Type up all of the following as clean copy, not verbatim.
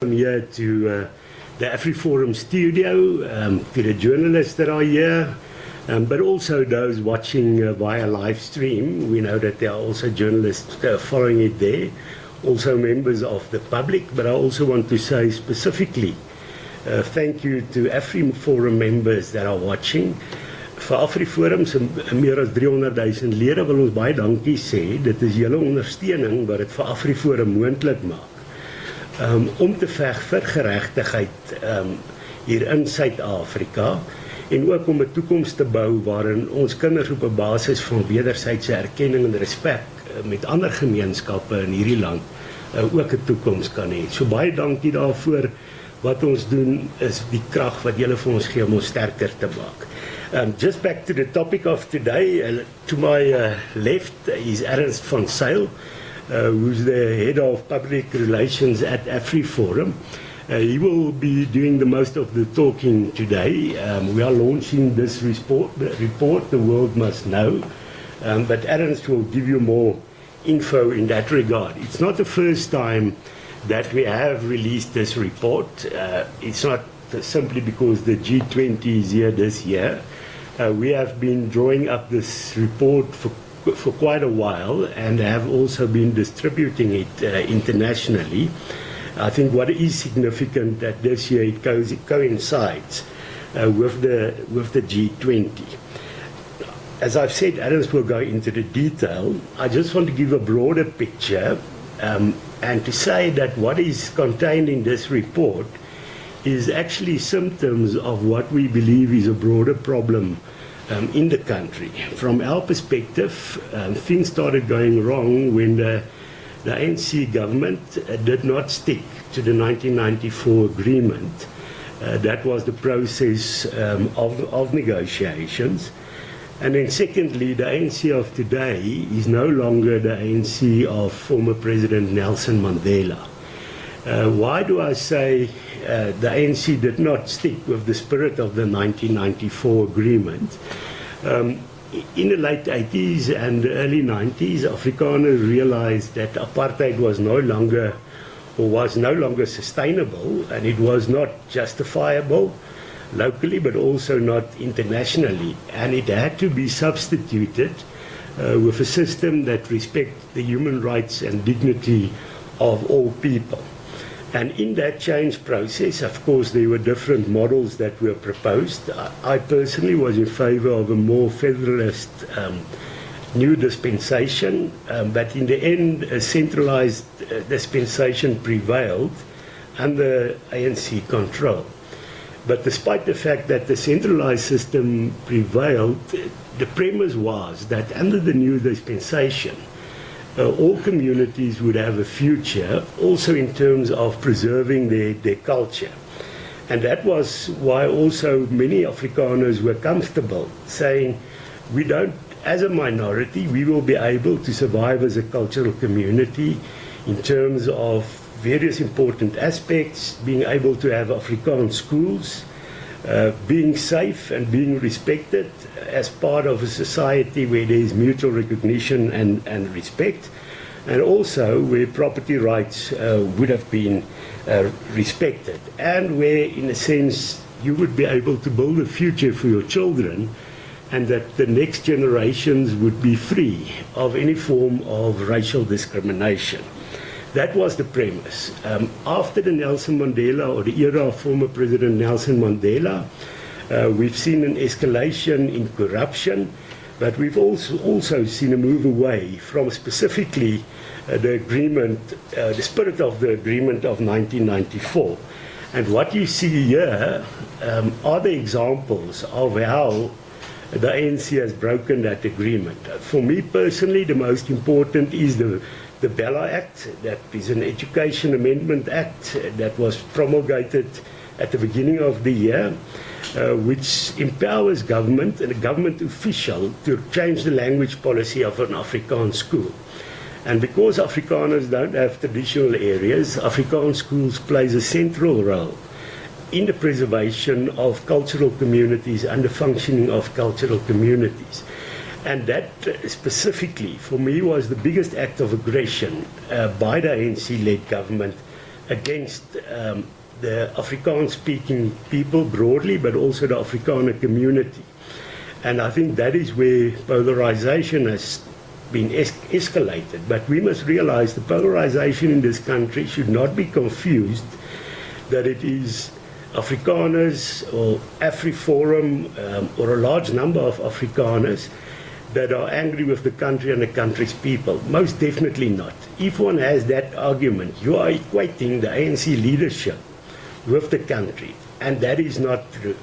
I'm here to the AfriForum studio, to the journalists that are here, but also those watching via live stream. We know that there are also journalists following it there, also members of the public, but I also want to say specifically thank you to AfriForum members that are watching. Vir AfriForum se meer as 300,000 lede wil ons baie dankie sê. Dit is julle ondersteuning wat dit vir AfriForum moontlik maak. Om te veg vir geregtigheid hier in Suid-Afrika en ook om 'n toekoms te bou waarin ons kinders op 'n basis van wederwysige erkenning en respek met ander gemeenskappe in hierdie land ook 'n toekoms kan hê. So baie dankie daarvoor. Wat ons doen is die krag wat julle vir ons gee om ons sterker te maak. Just back to the topic of today, to my left is 𝐿𝐮𝐬𝐫𝐞, who's the head of public relations at AfriForum. He will be doing the most of the talking today. We are launching this report, The World Must Know, but 𝐿 will give you more info in that regard. It's not the first time that we have released this report. It's not simply because the G20 is here this year. We have been drawing up this report for quite a while and have also been distributing it internationally. I think what is significant that this year it coincides with the G20. As I've said, 𝐿 will go into the detail. I just want to give a broader picture and to say that what is contained in this report is actually symptoms of what we believe is a broader problem in the country. From our perspective, things started going wrong when the ANC government did not stick to the 1994 agreement. That was the process of negotiations. And then secondly, the ANC of today is no longer the ANC of former President Nelson Mandela. Why do I say the ANC did not stick with the spirit of the 1994 agreement? In the late 80s and the early 90s, Afrikaners realized that apartheid was no longer sustainable, and it was not justifiable locally but also not internationally, and it had to be substituted with a system that respects the human rights and dignity of all people. And in that change process, of course, there were different models that were proposed. I personally was in favor of a more federalist new dispensation, but in the end, a centralized dispensation prevailed under ANC control. But despite the fact that the centralized system prevailed, the premise was that under the new dispensation, all communities would have a future, also in terms of preserving their culture. And that was why also many Afrikaners were comfortable saying, we don't, as a minority, we will be able to survive as a cultural community in terms of various important aspects, being able to have Afrikaans schools, being safe and being respected as part of a society where there is mutual recognition and respect, and also where property rights would have been respected, and where, in a sense, you would be able to build a future for your children, and that the next generations would be free of any form of racial discrimination. That was the premise. After the Nelson Mandela, or the era of former President Nelson Mandela, we've seen an escalation in corruption, but we've also seen a move away from specifically the agreement, the spirit of the agreement of 1994. And what you see here are the examples of how the ANC has broken that agreement. For me personally, the most important is the Bella Act, that is an Education Amendment Act that was promulgated at the beginning of the year, which empowers government and a government official to change the language policy of an Afrikaans school. And because Afrikaners don't have traditional areas, Afrikaans schools plays a central role in the preservation of cultural communities and the functioning of cultural communities. And that specifically, for me, was the biggest act of aggression by the ANC-led government against the Afrikaans-speaking people broadly, but also the Afrikaner community. And I think that is where polarization has been escalated. But we must realize the polarization in this country should not be confused that it is Afrikaners or AfriForum or a large number of Afrikaners that are angry with the country and the country's people. Most definitely not. If one has that argument, you are equating the ANC leadership with the country, and that is not true.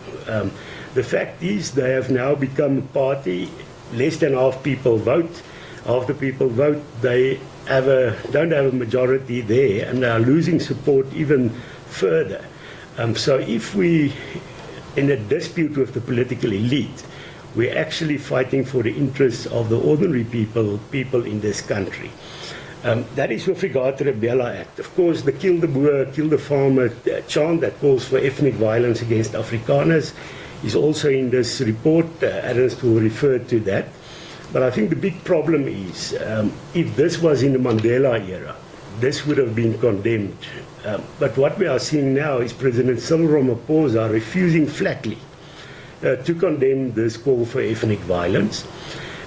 The fact is they have now become a party, less than half people vote. Half the people vote, they don't have a majority there, and they are losing support even further. So if we, in a dispute with the political elite, we're actually fighting for the interests of the ordinary people in this country. That is with regard to the Bella Act. Of course, the Kill the Boer, Kill the Farmer chant that calls for ethnic violence against Afrikaners is also in this report. Ernst will refer to that. But I think the big problem is, if this was in the Mandela era, this would have been condemned. But what we are seeing now is President Cyril Ramaphosa refusing flatly to condemn this call for ethnic violence.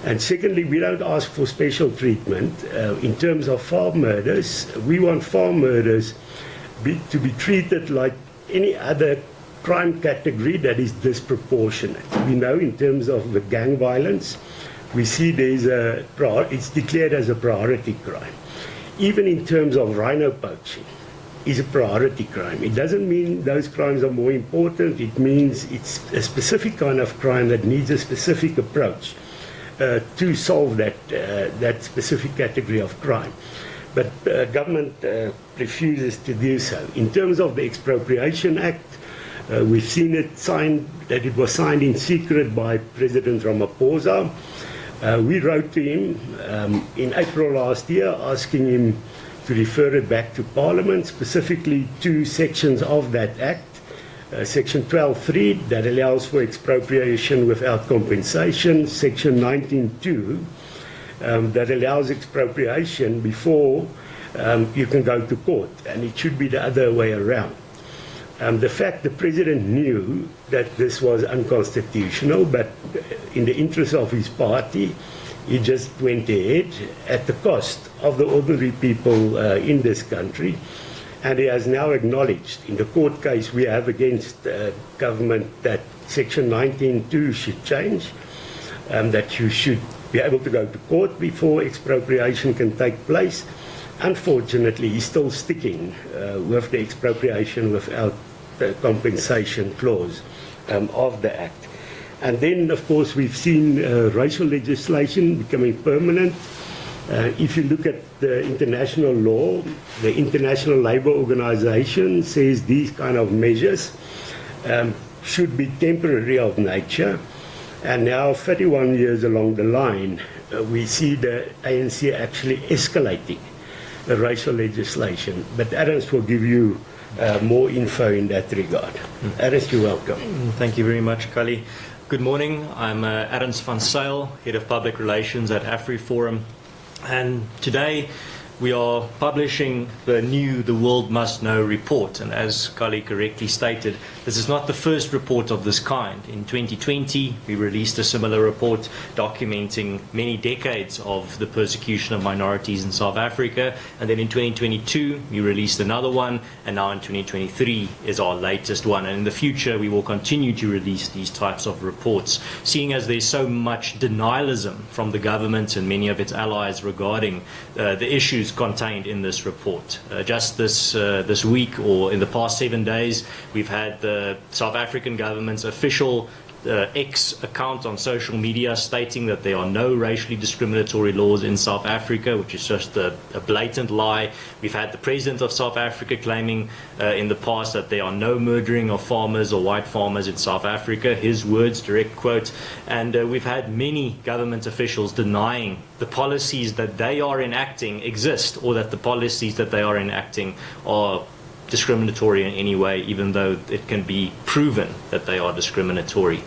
And secondly, we don't ask for special treatment. In terms of farm murders, we want farm murders to be treated like any other crime category that is disproportionate. We know in terms of the gang violence, we see it's declared as a priority crime. Even in terms of rhino poaching, is a priority crime. It doesn't mean those crimes are more important. It means it's a specific kind of crime that needs a specific approach to solve that specific category of crime. But government refuses to do so. In terms of the Expropriation Act, we've seen that it was signed in secret by President Ramaphosa. We wrote to him in April last year asking him to refer it back to Parliament, specifically two sections of that Act. Section 12.3 that allows for expropriation without compensation, Section 19.2 that allows expropriation before you can go to court, and it should be the other way around. The fact the President knew that this was unconstitutional, but in the interest of his party, he just went ahead at the cost of the ordinary people in this country. And he has now acknowledged in the court case we have against government that Section 19.2 should change, that you should be able to go to court before expropriation can take place. Unfortunately, he's still sticking with the expropriation without the compensation clause of the Act. And then, of course, we've seen racial legislation becoming permanent. If you look at the international law, the International Labour Organization says these kind of measures should be temporary of nature. And now, 31 years along the line, we see the ANC actually escalating the racial legislation. But Ernst will give you more info in that regard. Ernst, you're welcome. Thank you very much, 𝐶𝐿𝐵. Good morning. I'm Ernst van Zyl, Head of Public Relations at AfriForum. And today we are publishing the new The World Must Know report. And as 𝐶𝐿𝐵 correctly stated, this is not the first report of this kind. In 2020, we released a similar report documenting many decades of the persecution of minorities in South Africa. And then in 2022, we released another one. And now in 2023 is our latest one. And in the future, we will continue to release these types of reports, seeing as there's so much denialism from the government and many of its allies regarding the issues contained in this report. Just this week, or in the past 7 days, we've had the South African government's official X account on social media stating that there are no racially discriminatory laws in South Africa, which is just a blatant lie. We've had the President of South Africa claiming in the past that there are no murdering of farmers or white farmers in South Africa, his words, direct quote. And we've had many government officials denying the policies that they are enacting exist, or that the policies that they are enacting are discriminatory in any way, even though it can be proven that they are discriminatory.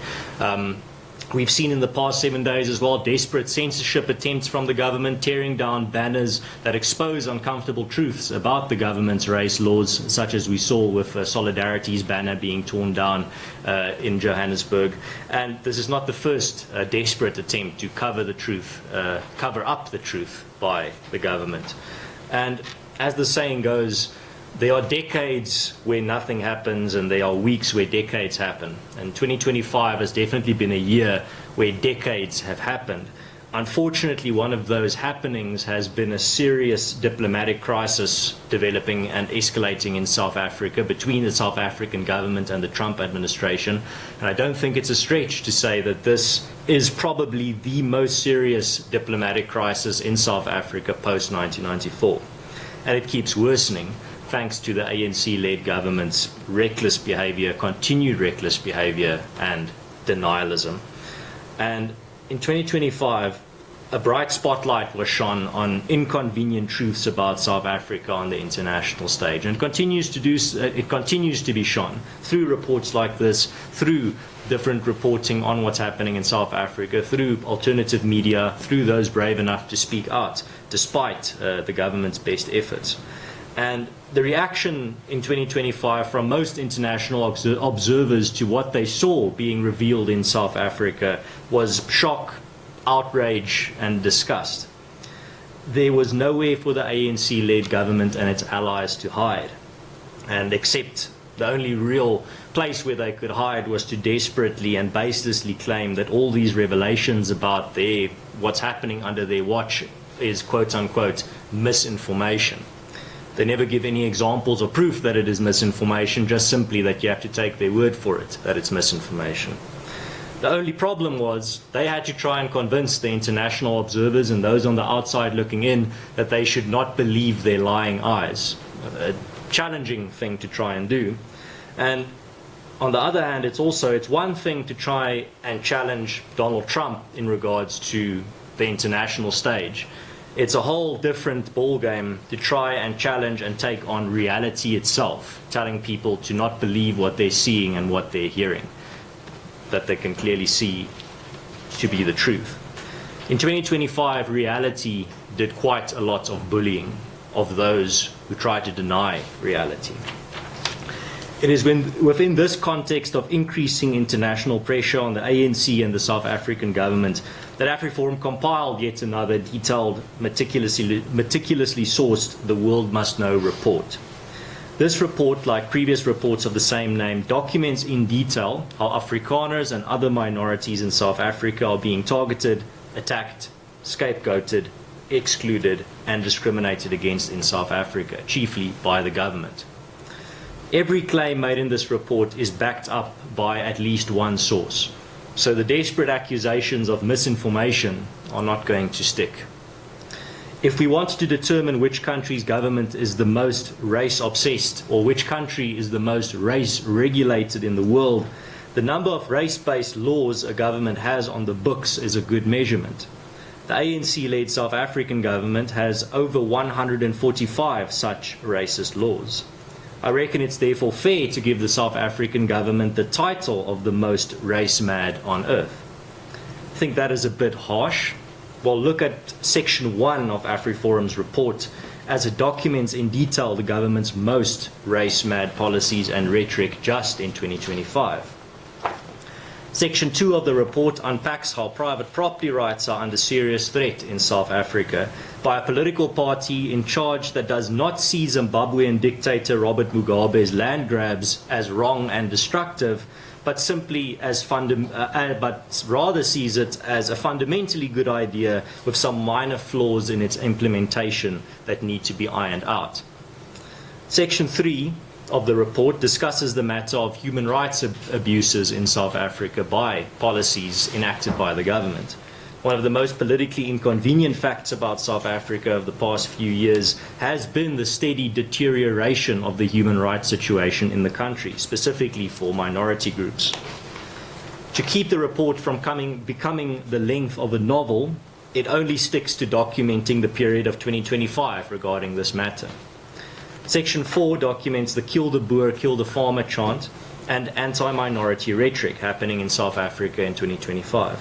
We've seen in the past 7 days as well desperate censorship attempts from the government, tearing down banners that expose uncomfortable truths about the government's race laws, such as we saw with Solidarity's banner being torn down in Johannesburg. And this is not the first desperate attempt to cover up the truth by the government. And as the saying goes, there are decades where nothing happens, and there are weeks where decades happen. And 2025 has definitely been a year where decades have happened. Unfortunately, one of those happenings has been a serious diplomatic crisis developing and escalating in South Africa between the South African government and the Trump administration. And I don't think it's a stretch to say that this is probably the most serious diplomatic crisis in South Africa post-1994. And it keeps worsening, thanks to the ANC-led government's reckless behavior, continued reckless behavior, and denialism. And in 2025, a bright spotlight was shone on inconvenient truths about South Africa on the international stage, and it continues to be shone through reports like this, through different reporting on what's happening in South Africa, through alternative media, through those brave enough to speak out, despite the government's best efforts. And the reaction in 2025 from most international observers to what they saw being revealed in South Africa was shock, outrage, and disgust. There was nowhere for the ANC-led government and its allies to hide. And except the only real place where they could hide was to desperately and baselessly claim that all these revelations about what's happening under their watch is quote-unquote misinformation. They never give any examples or proof that it is misinformation, just simply that you have to take their word for it, that it's misinformation. The only problem was they had to try and convince the international observers and those on the outside looking in that they should not believe their lying eyes. A challenging thing to try and do. And on the other hand, it's one thing to try and challenge Donald Trump in regards to the international stage. It's a whole different ballgame to try and challenge and take on reality itself, telling people to not believe what they're seeing and what they're hearing, that they can clearly see to be the truth. In 2025, reality did quite a lot of bullying of those who try to deny reality. It is within this context of increasing international pressure on the ANC and the South African government that AfriForum compiled yet another detailed, meticulously sourced The World Must Know report. This report, like previous reports of the same name, documents in detail how Afrikaners and other minorities in South Africa are being targeted, attacked, scapegoated, excluded, and discriminated against in South Africa, chiefly by the government. Every claim made in this report is backed up by at least one source. So the desperate accusations of misinformation are not going to stick. If we want to determine which country's government is the most race-obsessed or which country is the most race-regulated in the world, the number of race-based laws a government has on the books is a good measurement. The ANC-led South African government has over 145 such racist laws. I reckon it's therefore fair to give the South African government the title of the most race-mad on earth. I think that is a bit harsh. Well, look at section 1 of AfriForum's report as it documents in detail the government's most race-mad policies and rhetoric just in 2025. Section 2 of the report unpacks how private property rights are under serious threat in South Africa by a political party in charge that does not see Zimbabwean dictator Robert Mugabe's land grabs as wrong and destructive, but simply as rather sees it as a fundamentally good idea with some minor flaws in its implementation that need to be ironed out. Section 3 of the report discusses the matter of human rights abuses in South Africa by policies enacted by the government. One of the most politically inconvenient facts about South Africa of the past few years has been the steady deterioration of the human rights situation in the country, specifically for minority groups. To keep the report from becoming the length of a novel, it only sticks to documenting the period of 2025 regarding this matter. Section 4 documents the "Kill the Boer, kill the farmer" chant and anti-minority rhetoric happening in South Africa in 2025.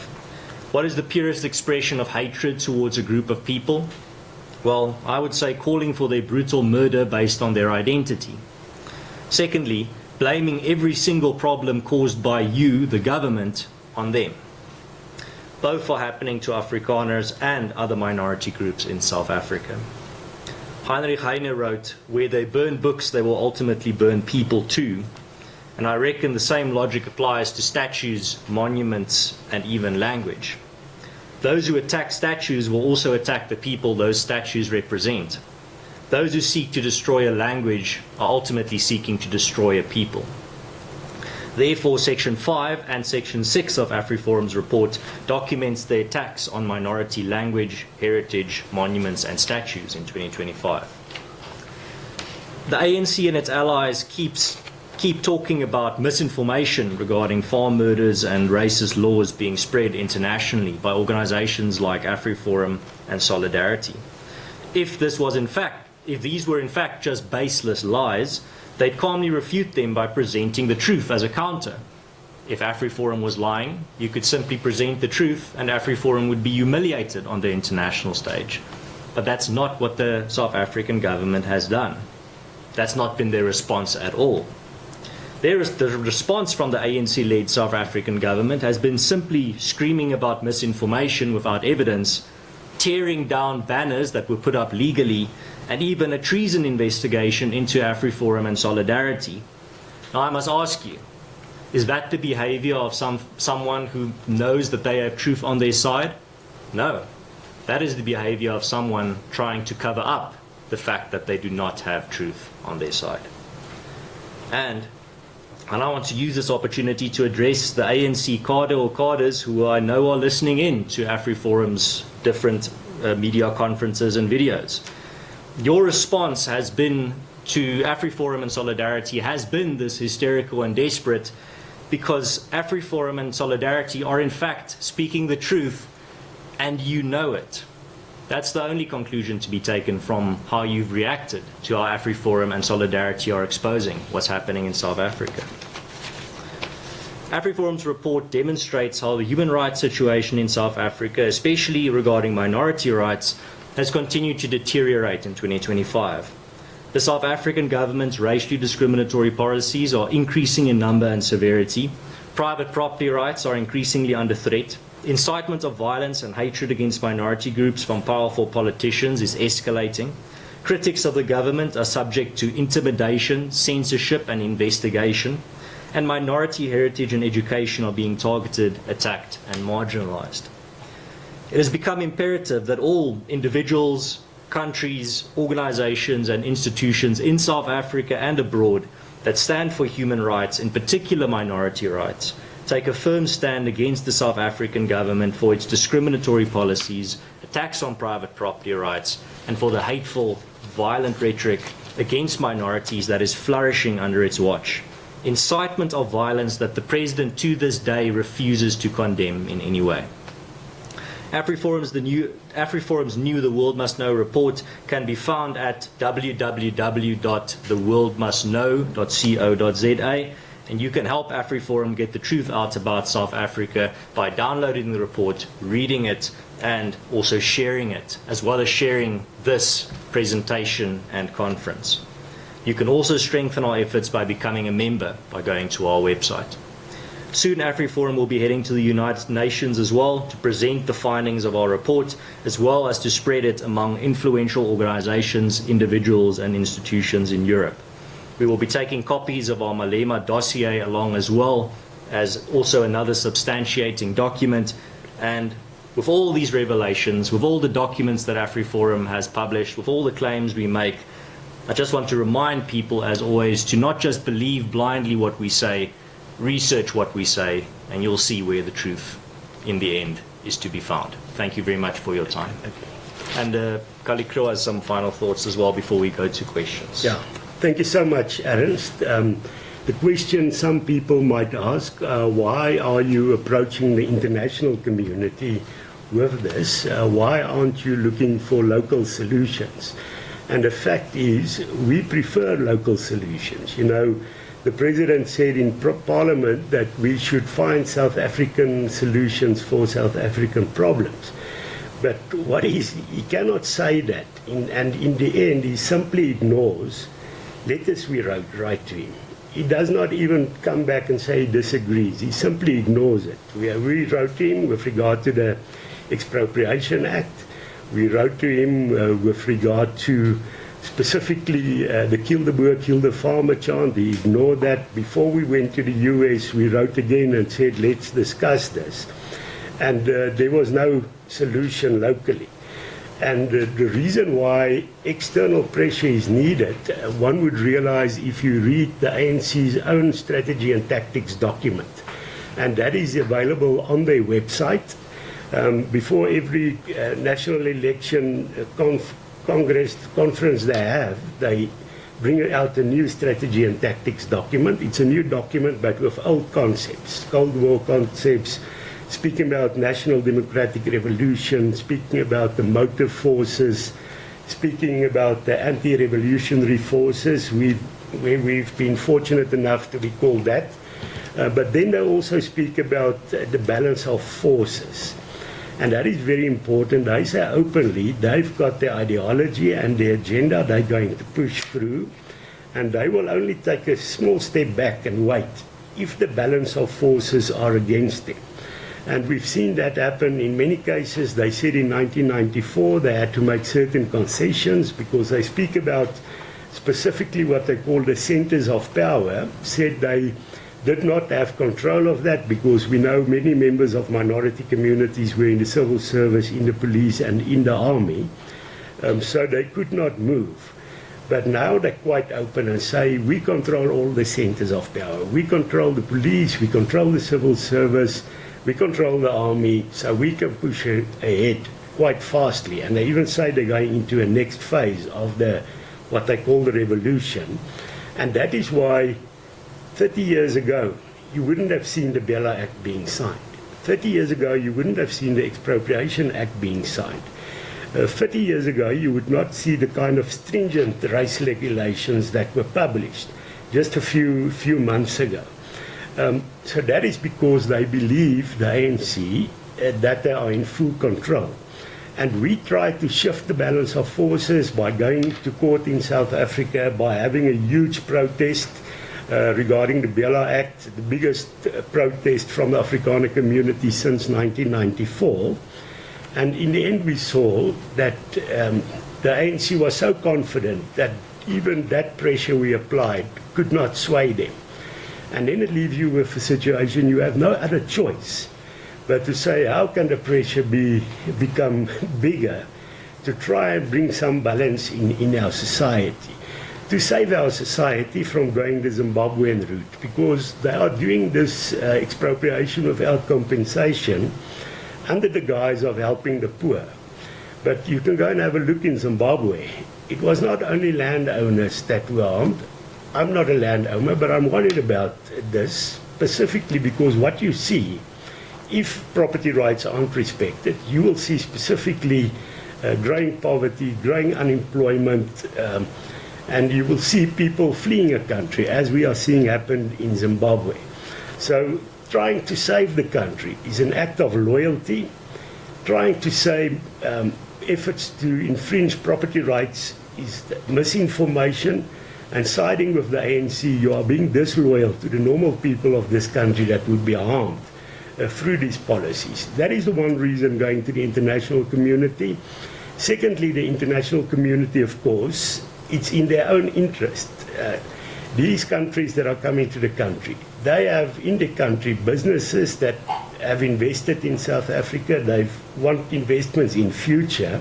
What is the purest expression of hatred towards a group of people? Well, I would say calling for their brutal murder based on their identity. Secondly, blaming every single problem caused by you, the government, on them. Both are happening to Afrikaners and other minority groups in South Africa. Heinrich Heine wrote, "Where they burn books, they will ultimately burn people too." And I reckon the same logic applies to statues, monuments, and even language. Those who attack statues will also attack the people those statues represent. Those who seek to destroy a language are ultimately seeking to destroy a people. Therefore, Section 5 and Section 6 of AfriForum's report documents the attacks on minority language, heritage, monuments and statues in 2025. The ANC and its allies keep talking about misinformation regarding farm murders and racist laws being spread internationally by organizations like AfriForum and Solidarity. If these were in fact just baseless lies, they'd calmly refute them by presenting the truth as a counter. If AfriForum was lying, you could simply present the truth and AfriForum would be humiliated on the international stage. But that's not what the South African government has done. That's not been their response at all. The response from the ANC-led South African government has been simply screaming about misinformation without evidence, tearing down banners that were put up legally, and even a treason investigation into AfriForum and Solidarity. Now I must ask you, is that the behavior of someone who knows that they have truth on their side? No. That is the behavior of someone trying to cover up the fact that they do not have truth on their side. And I want to use this opportunity to address the ANC cadre or cadres who I know are listening in to AfriForum's different media conferences and videos. Your response has been to AfriForum and Solidarity has been this hysterical and desperate because AfriForum and Solidarity are in fact speaking the truth and you know it. That's the only conclusion to be taken from how you've reacted to how AfriForum and Solidarity are exposing what's happening in South Africa. AfriForum's report demonstrates how the human rights situation in South Africa, especially regarding minority rights, has continued to deteriorate in 2025. The South African government's racially discriminatory policies are increasing in number and severity. Private property rights are increasingly under threat. Incitement of violence and hatred against minority groups from powerful politicians is escalating. Critics of the government are subject to intimidation, censorship and investigation. And minority heritage and education are being targeted, attacked and marginalized. It has become imperative that all individuals, countries, organizations and institutions in South Africa and abroad that stand for human rights, in particular minority rights, take a firm stand against the South African government for its discriminatory policies, attacks on private property rights, and for the hateful, violent rhetoric against minorities that is flourishing under its watch. Incitement of violence that the President to this day refuses to condemn in any way. AfriForum's new The World Must Know report can be found at www.theworldmustknow.co.za, and you can help AfriForum get the truth out about South Africa by downloading the report, reading it, and also sharing it, as well as sharing this presentation and conference. You can also strengthen our efforts by becoming a member by going to our website. Soon AfriForum will be heading to the United Nations as well to present the findings of our report, as well as to spread it among influential organizations, individuals and institutions in Europe. We will be taking copies of our Malema dossier along as well as also another substantiating document. And with all these revelations, with all the documents that AfriForum has published, with all the claims we make, I just want to remind people, as always, to not just believe blindly what we say, research what we say, and you'll see where the truth, in the end, is to be found. Thank you very much for your time. And 𝐾𝐨𝐺'𝐿 has some final thoughts as well before we go to questions. Yeah, thank you so much, Ernst. The question some people might ask, why are you approaching the international community with this? Why aren't you looking for local solutions? And the fact is, we prefer local solutions. You know, the President said in Parliament that we should find South African solutions for South African problems. But he cannot say that, and in the end he simply ignores letters we write to him. He does not even come back and say he disagrees. He simply ignores it. We wrote to him with regard to the Expropriation Act. We wrote to him with regard to specifically the Kill the Boer, Kill the Farmer chant. He ignored that. Before we went to the US, we wrote again and said, let's discuss this. And there was no solution locally. And the reason why external pressure is needed, one would realize if you read the ANC's own strategy and tactics document. And that is available on their website. Before every national election conference they bring out a new strategy and tactics document. It's a new document, but with old concepts, Cold War concepts, speaking about national democratic revolution, speaking about the motive forces, speaking about the anti-revolutionary forces, where we've been fortunate enough to be called that. But then they also speak about the balance of forces. And that is very important. They say openly they've got their ideology and their agenda they're going to push through, and they will only take a small step back and wait if the balance of forces are against them. And we've seen that happen in many cases. They said in 1994 they had to make certain concessions because they speak about specifically what they call the centers of power, said they did not have control of that because we know many members of minority communities were in the civil service, in the police and in the army, so they could not move. But now they're quite open and say we control all the centers of power. We control the police, we control the civil service, we control the army, so we can push ahead quite fastly. And they even say they're going into a next phase of what they call the revolution. And that is why 30 years ago, you wouldn't have seen the Bella Act being signed. 30 years ago, you wouldn't have seen the Expropriation Act being signed. 30 years ago, you would not see the kind of stringent race regulations that were published just a few months ago. So that is because they believe, the ANC, that they are in full control. And we try to shift the balance of forces by going to court in South Africa, by having a huge protest regarding the Bella Act, the biggest protest from the Afrikaner community since 1994. And in the end we saw that the ANC was so confident that even that pressure we applied could not sway them. And then it leaves you with a situation you have no other choice but to say, how can the pressure become bigger to try and bring some balance in our society, to save our society from going the Zimbabwean route, because they are doing this expropriation without compensation under the guise of helping the poor. But you can go and have a look in Zimbabwe. It was not only landowners that were harmed. I'm not a landowner, but I'm worried about this specifically because what you see, if property rights aren't respected, you will see specifically growing poverty, growing unemployment, and you will see people fleeing a country, as we are seeing happen in Zimbabwe. So trying to save the country is an act of loyalty. Trying to say efforts to infringe property rights is misinformation, and siding with the ANC, you are being disloyal to the normal people of this country that would be harmed through these policies. That is the one reason going to the international community. Secondly, the international community, of course, it's in their own interest. These countries that are coming to the country, they have in the country businesses that have invested in South Africa. They want investments in future.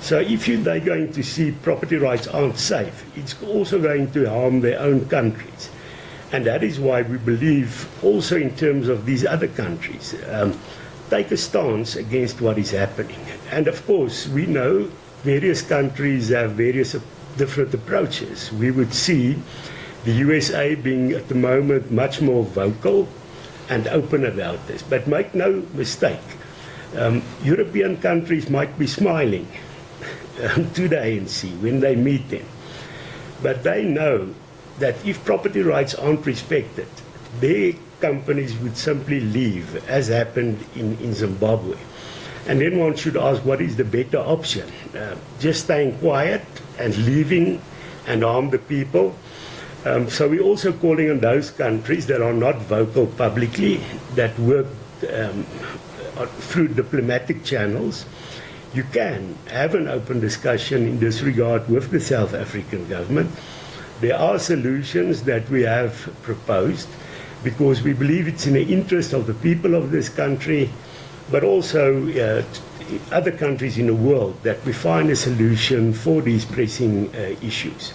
So if they're going to see property rights aren't safe, it's also going to harm their own countries. And that is why we believe also in terms of these other countries, take a stance against what is happening. And of course, we know various countries have various different approaches. We would see the USA being at the moment much more vocal and open about this. But make no mistake, European countries might be smiling to the ANC when they meet them. But they know that if property rights aren't respected, their companies would simply leave, as happened in Zimbabwe. And then one should ask, what is the better option? Just staying quiet and leaving and harm the people? So we're also calling on those countries that are not vocal publicly, that work through diplomatic channels. You can have an open discussion in this regard with the South African government. There are solutions that we have proposed because we believe it's in the interest of the people of this country, but also other countries in the world, that we find a solution for these pressing issues.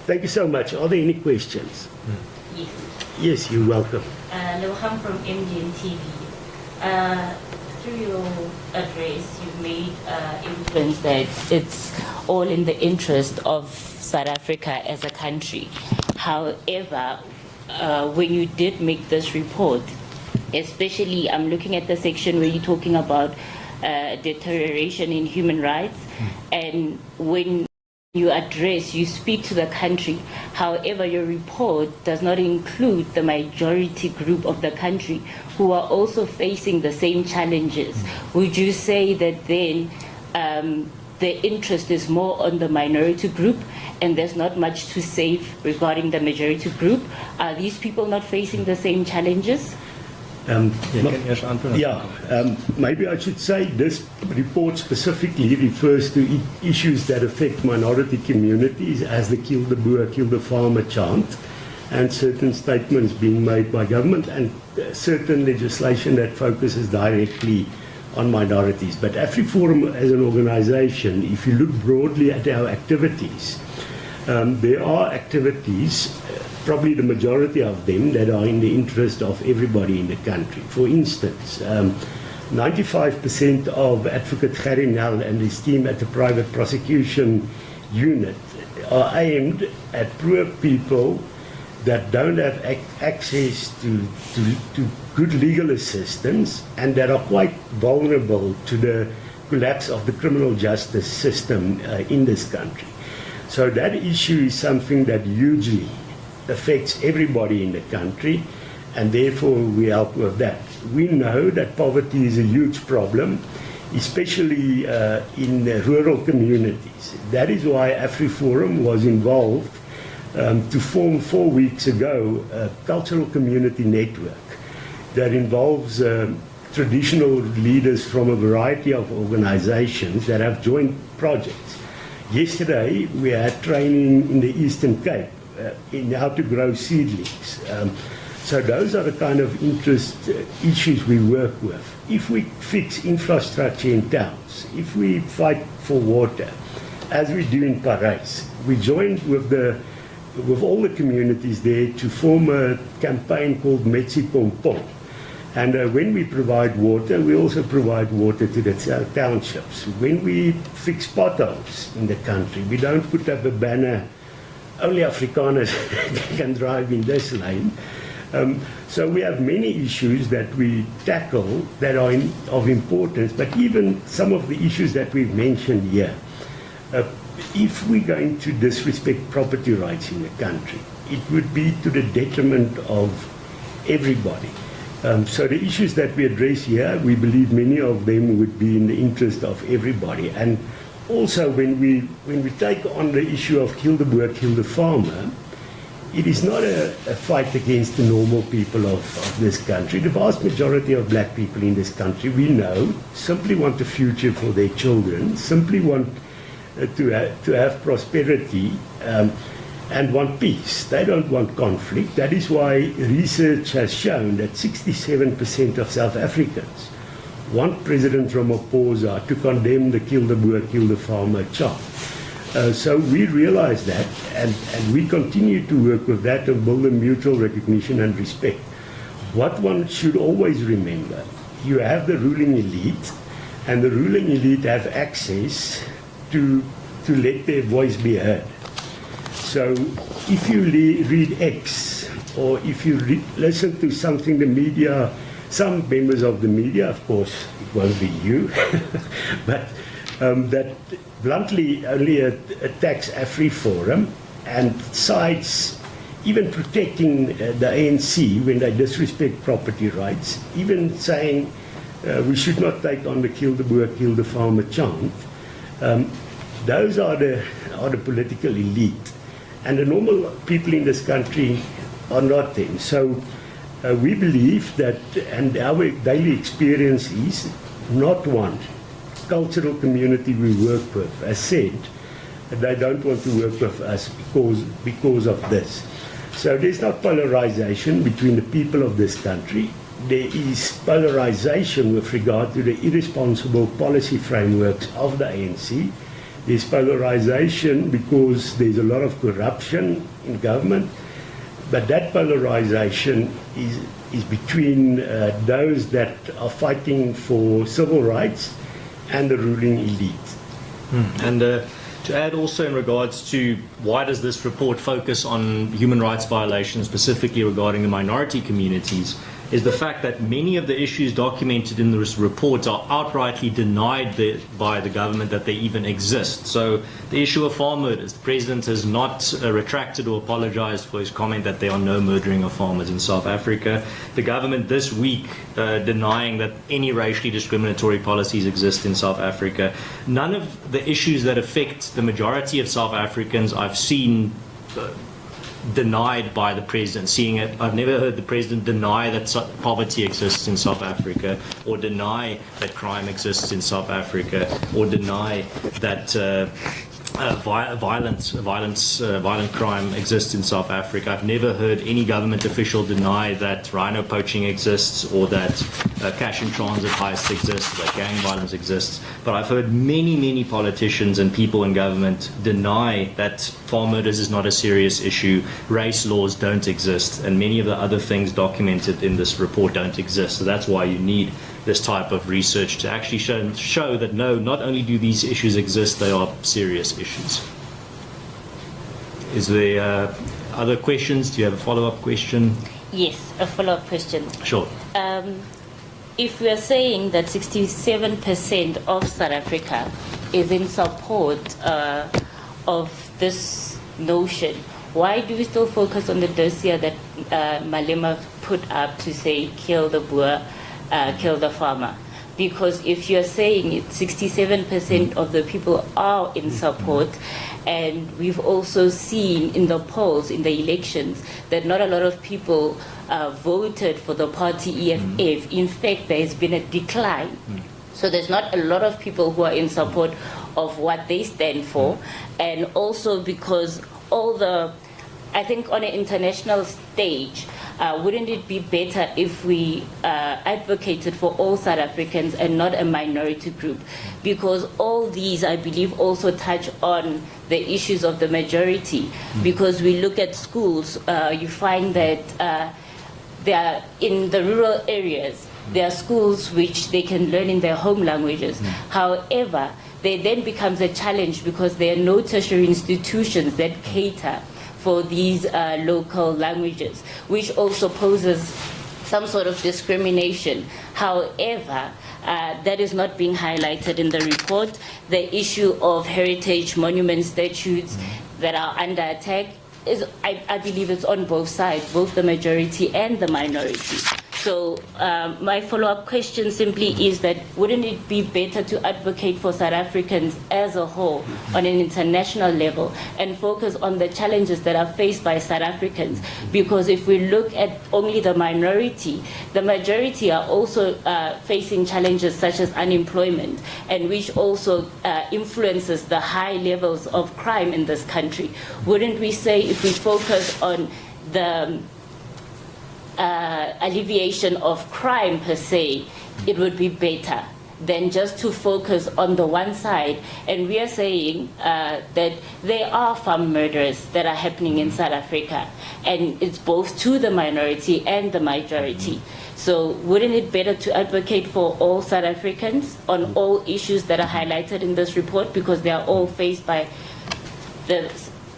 Thank you so much. Are there any questions? Yes. Yes, you're welcome. Loham from MDNtv. Through your address, you've made evidence that it's all in the interest of South Africa as a country. However, when you did make this report, especially I'm looking at the section where you're talking about deterioration in human rights, and when you speak to the country. However, your report does not include the majority group of the country who are also facing the same challenges. Would you say that then the interest is more on the minority group and there's not much to say regarding the majority group? Are these people not facing the same challenges? Maybe I should say this report specifically refers to issues that affect minority communities, as the 𝐬𝐮𝐽𝐫𝐞𝐭 chant, and certain statements being made by government, and certain legislation that focuses directly on minorities. But AfriForum as an organization, if you look broadly at our activities, there are activities, probably the majority of them, that are in the interest of everybody in the country. For instance, 95% of Advocate 𝐟𝐨𝐫𝐞 and his team at the private prosecution unit are aimed at poor people that don't have access to good legal assistance and that are quite vulnerable to the collapse of the criminal justice system in this country. So that issue is something that hugely affects everybody in the country, and therefore we help with that. We know that poverty is a huge problem, especially in rural communities. That is why AfriForum was involved to form 4 weeks ago a cultural community network that involves traditional leaders from a variety of organizations that have joined projects. Yesterday we had training in the Eastern Cape in how to grow seedlings. So those are the kind of issues we work with. If we fix infrastructure in towns, if we fight for water, as we do in 𝐃𝐨𝐧'𝐭, we joined with all the communities there to form a campaign called 𝐬𝐮𝐬𝐿. And when we provide water, we also provide water to the townships. When we fix potholes in the country, we don't put up a banner, only Afrikaners can drive in this lane. So we have many issues that we tackle that are of importance, but even some of the issues that we've mentioned here, if we're going to disrespect property rights in the country, it would be to the detriment of everybody. So the issues that we address here, we believe many of them would be in the interest of everybody. And also when we take on the issue of 𝐬𝐿𝐫𝐞𝐿, it is not a fight against the normal people of this country. The vast majority of black people in this country, we know, simply want a future for their children, simply want to have prosperity, and want peace. They don't want conflict. That is why research has shown that 67% of South Africans want President Ramaphosa to condemn the 𝐬𝐿𝐫𝐞𝐿 chant. So we realize that, and we continue to work with that and build a mutual recognition and respect. What one should always remember, you have the ruling elite, and the ruling elite have access to let their voice be heard. So if you read X, or if you listen to something the media, some members of the media, of course it won't be you, but that bluntly only attacks AfriForum and cites even protecting the ANC when they disrespect property rights, even saying we should not take on the kill the boer, kill the farmer chant. Those are the political elite. And the normal people in this country are not them. So we believe that, and our daily experience is, not one cultural community we work with has said they don't want to work with us because of this. So there's not polarization between the people of this country. There is polarization with regard to the irresponsible policy frameworks of the ANC. There's polarization because there's a lot of corruption in government, but that polarization is between those that are fighting for civil rights and the ruling elite. And to add also in regards to why does this report focus on human rights violations, specifically regarding the minority communities, is the fact that many of the issues documented in this report are outrightly denied by the government that they even exist. So the issue of farm murders, the President has not retracted or apologized for his comment that there are no murdering of farmers in South Africa. The government this week denying that any racially discriminatory policies exist in South Africa. None of the issues that affect the majority of South Africans I've seen denied by the President. Seeing it, I've never heard the President deny that poverty exists in South Africa, or deny that crime exists in South Africa, or deny that violent crime exists in South Africa. I've never heard any government official deny that rhino poaching exists, or that cash in transit heists exist, that gang violence exists. But I've heard many politicians and people in government deny that farm murders is not a serious issue, race laws don't exist, and many of the other things documented in this report don't exist. So that's why you need this type of research to actually show that no, not only do these issues exist, they are serious issues. Is there other questions? Do you have a follow-up question? Yes, a follow-up question. Sure. If we are saying that 67% of South Africa is in support of this notion, why do we still focus on the dossier that Malema put up to say kill the boer, kill the farmer? Because if you're saying 67% of the people are in support, and we've also seen in the polls, in the elections, that not a lot of people voted for the party EFF. In fact, there has been a decline. So there's not a lot of people who are in support of what they stand for. And also because I think on an international stage, wouldn't it be better if we advocated for all South Africans and not a minority group? Because all these, I believe, also touch on the issues of the majority. Because we look at schools, you find that they are in the rural areas. There are schools which they can learn in their home languages. However, there then becomes a challenge because there are no tertiary institutions that cater for these local languages, which also poses some sort of discrimination. However, that is not being highlighted in the report. The issue of heritage monument statues that are under attack is, I believe it's on both sides, both the majority and the minority. So my follow-up question simply is that wouldn't it be better to advocate for South Africans as a whole on an international level and focus on the challenges that are faced by South Africans? Because if we look at only the minority, the majority are also facing challenges such as unemployment, and which also influences the high levels of crime in this country. Wouldn't we say if we focus on the alleviation of crime per se, it would be better than just to focus on the one side? And we are saying that there are farm murders that are happening in South Africa, and it's both to the minority and the majority. So wouldn't it better to advocate for all South Africans on all issues that are highlighted in this report, because they are all faced by the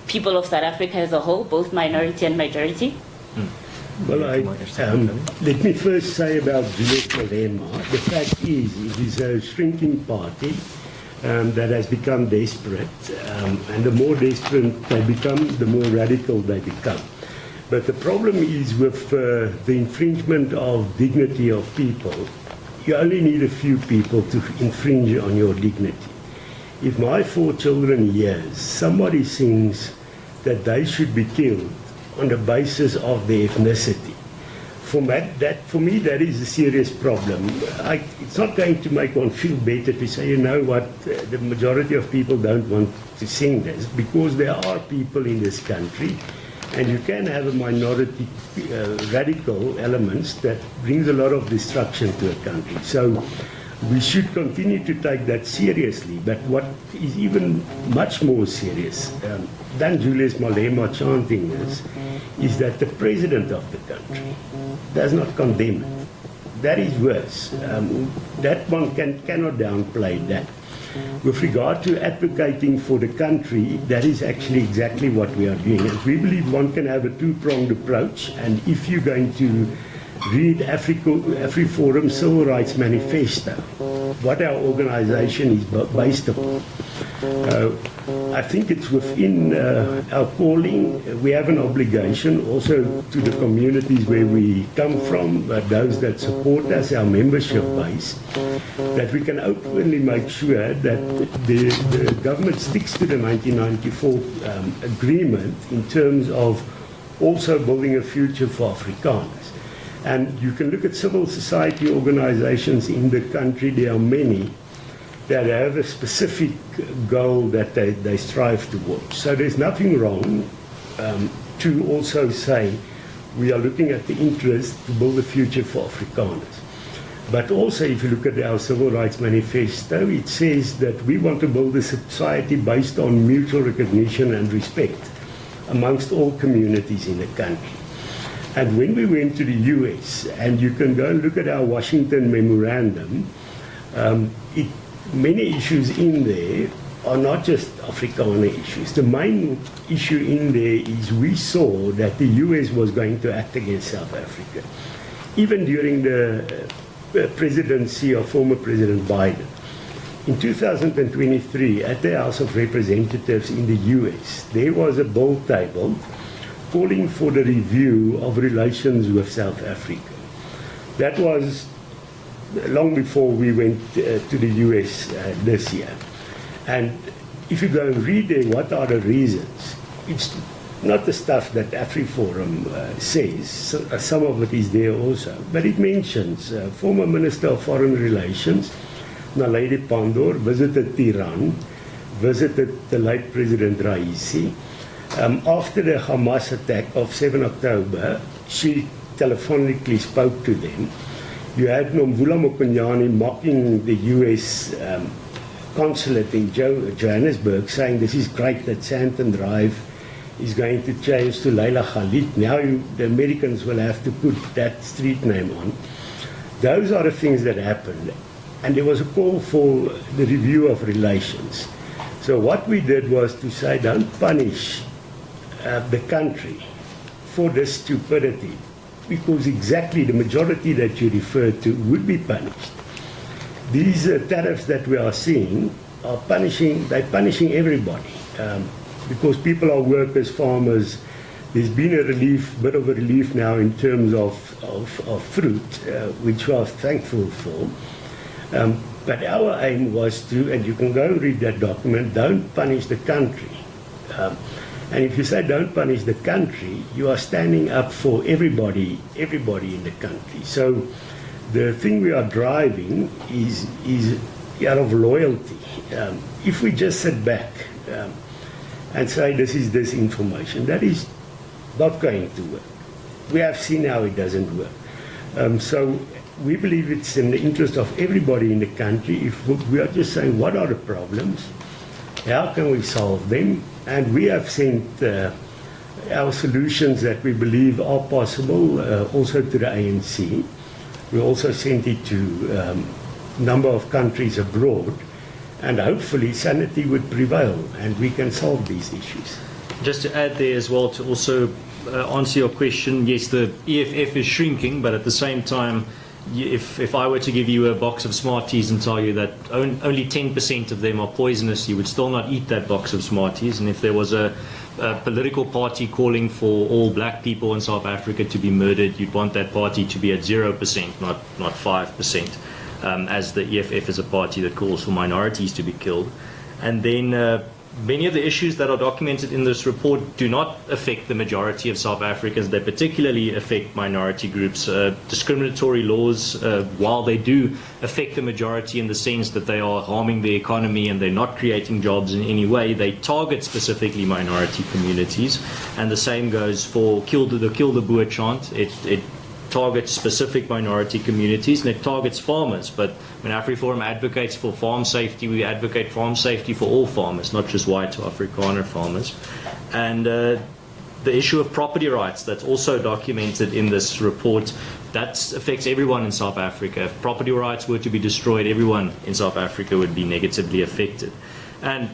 people of South Africa as a whole, both minority and majority? Well, let me first say about Julius Malema. The fact is, it is a shrinking party that has become desperate, and the more desperate they become, the more radical they become. But the problem is with the infringement of dignity of people, you only need a few people to infringe on your dignity. If my 4 children here, somebody thinks that they should be killed on the basis of their ethnicity, for me that is a serious problem. It's not going to make one feel better to say, you know what, the majority of people don't want to sing this, because there are people in this country, and you can have a minority radical elements that brings a lot of destruction to a country. So we should continue to take that seriously. But what is even much more serious than _𝐬𝐮𝐸𝐫𝐞𝐭 chanting this is that the president of the country does not condemn it. That is worse. That one cannot downplay that. With regard to advocating for the country, that is actually exactly what we are doing. And we believe one can have a two-pronged approach. And if you're going to read AfriForum Civil Rights Manifesto, what our organization is based upon, I think it's within our calling. We have an obligation also to the communities where we come from, those that support us, our membership base, that we can openly make sure that the government sticks to the 1994 agreement in terms of also building a future for Afrikaners. And you can look at civil society organizations in the country. There are many that have a specific goal that they strive towards. So there's nothing wrong to also say we are looking at the interest to build a future for Afrikaners. But also, if you look at our Civil Rights Manifesto, it says that we want to build a society based on mutual recognition and respect amongst all communities in the country. And when we went to the US, and you can go and look at our Washington Memorandum, many issues in there are not just Afrikaner issues. The main issue in there is we saw that the US was going to act against South Africa. Even during the presidency of former President Biden. In 2023, at the House of Representatives in the US, there was a bill tabled calling for the review of relations with South Africa. That was long before we went to the US this year. And if you go and read there, what are the reasons? It's not the stuff that AfriForum says. Some of it is there also. But it mentions former Minister of Foreign Relations, Naledi Pandor, visited Tehran, visited the late President Raisi. After the Hamas attack of 7 October, she telephonically spoke to them. You had Nomvula Mokonyane mocking the US consulate in Johannesburg, saying this is great that Sandton Drive is going to change to Leila Khalid. Now the Americans will have to put that street name on. Those are the things that happened. And there was a call for the review of relations. So what we did was to say, don't punish the country for this stupidity, because exactly the majority that you referred to would be punished. These tariffs that we are seeing are they're punishing everybody, because people are workers, farmers. There's been a bit of a relief now in terms of fruit, which we are thankful for. But our aim was to, and you can go and read that document, don't punish the country. And if you say don't punish the country, you are standing up for everybody in the country. So the thing we are driving is out of loyalty. If we just sit back and say this is disinformation, that is not going to work. We have seen how it doesn't work. So we believe it's in the interest of everybody in the country if we are just saying what are the problems, how can we solve them, and we have sent our solutions that we believe are possible also to the ANC. We also sent it to a number of countries abroad, and hopefully sanity would prevail and we can solve these issues. Just to add there as well, to also answer your question, yes, the EFF is shrinking, but at the same time, if I were to give you a box of Smarties and tell you that only 10% of them are poisonous, you would still not eat that box of Smarties. And if there was a a political party calling for all black people in South Africa to be murdered, you'd want that party to be at 0%, not 5%, as the EFF is a party that calls for minorities to be killed. And then many of the issues that are documented in this report do not affect the majority of South Africans. They particularly affect minority groups. Discriminatory laws, while they do affect the majority in the sense that they are harming the economy and they're not creating jobs in any way, they target specifically minority communities. And the same goes for the 𝐃𝐨𝐧'𝐭 chant. It targets specific minority communities and it targets farmers. But when AfriForum advocates for farm safety, we advocate farm safety for all farmers, not just white or Afrikaner farmers. And the issue of property rights, that's also documented in this report, that affects everyone in South Africa. If property rights were to be destroyed, everyone in South Africa would be negatively affected. And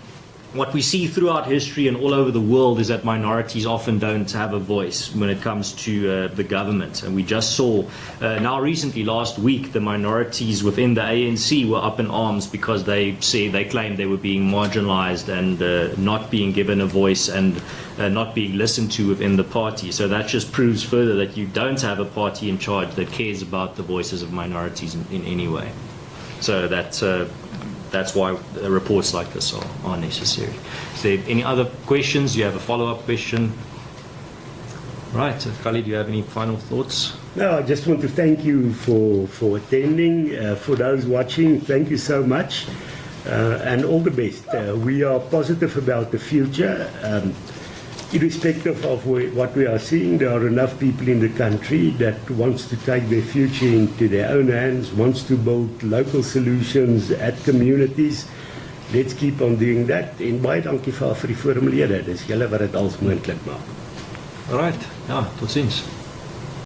what we see throughout history and all over the world is that minorities often don't have a voice when it comes to the government. And we just saw, now recently, last week, the minorities within the ANC were up in arms because they claimed they were being marginalized and not being given a voice and not being listened to within the party. So that just proves further that you don't have a party in charge that cares about the voices of minorities in any way. So that's why reports like this are necessary. Is there any other questions? Do you have a follow-up question? Right, Kali, do you have any final thoughts? No, I just want to thank you for attending. For those watching, thank you so much, and all the best. We are positive about the future. Irrespective of what we are seeing, there are enough people in the country that wants to take their future into their own hands, wants to build local solutions at communities. Let's keep on doing that. En baie dankie vir AfriForum lede. Dis julle wat dit als moontlik maak. Alright, ja, tot ziens.